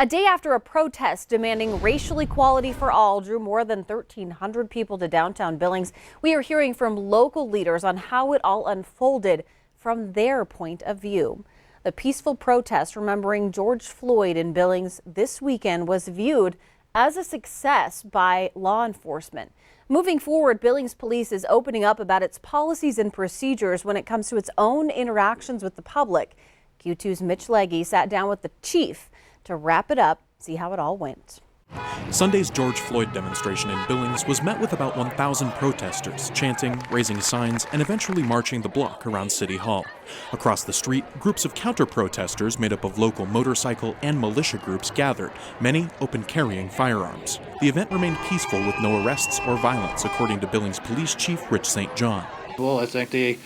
A day after a protest demanding racial equality for all drew more than 1,300 people to downtown Billings, we are hearing from local leaders on how it all unfolded from their point of view. The peaceful protest remembering George Floyd in Billings this weekend was viewed as a success by law enforcement. Moving forward, Billings Police is opening up about its policies and procedures when it comes to its own interactions with the public. Q2's Mitch Legge sat down with the chief to wrap it up, see how it all went. Sunday's George Floyd demonstration in Billings was met with about 1,000 protesters, chanting, raising signs, and eventually marching the block around City Hall. Across the street, groups of counter-protesters made up of local motorcycle and militia groups gathered, many open-carrying firearms. The event remained peaceful with no arrests or violence, according to Billings Police Chief Rich St. John. Well, I think they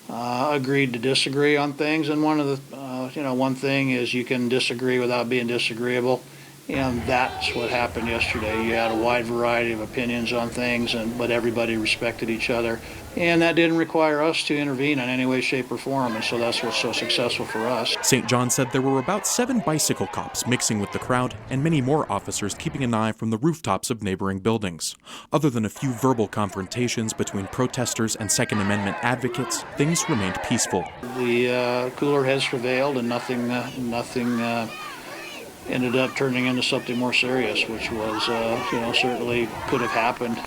agreed to disagree on things, and one thing is you can disagree without being disagreeable, and that's what happened yesterday. You had a wide variety of opinions on things, but everybody respected each other, and that didn't require us to intervene in any way, shape, or form, and so that's what's so successful for us. St. John said there were about 7 bicycle cops mixing with the crowd and many more officers keeping an eye from the rooftops of neighboring buildings. Other than a few verbal confrontations between protesters and Second Amendment advocates, things remained peaceful. The cooler heads prevailed, and nothing ended up turning into something more serious, which was, certainly could have happened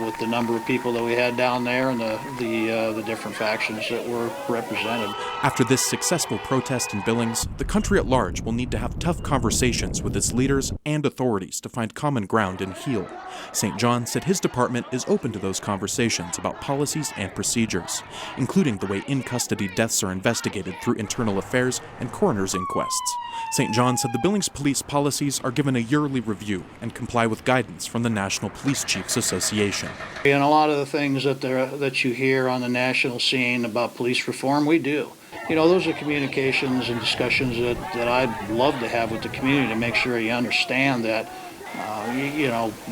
with the number of people that we had down there and the different factions that were represented. After this successful protest in Billings, the country at large will need to have tough conversations with its leaders and authorities to find common ground and heal. St. John said his department is open to those conversations about policies and procedures, including the way in-custody deaths are investigated through internal affairs and coroner's inquests. St. John said the Billings police policies are given a yearly review and comply with guidance from the National Police Chiefs Association. And a lot of the things that you hear on the national scene about police reform, we do. Those are communications and discussions that I'd love to have with the community to make sure you understand that,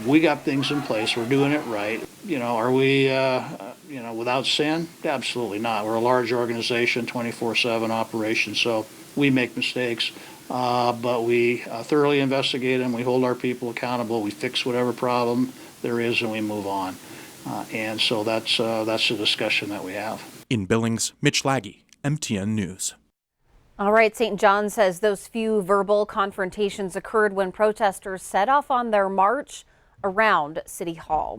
we got things in place, we're doing it right. Are we, without sin? Absolutely not. We're a large organization, 24/7 operation, so we make mistakes. But we thoroughly investigate them, we hold our people accountable, we fix whatever problem there is, and we move on. And so that's the discussion that we have. In Billings, Mitch Legge, MTN News. All right, St. John says those few verbal confrontations occurred when protesters set off on their march around City Hall.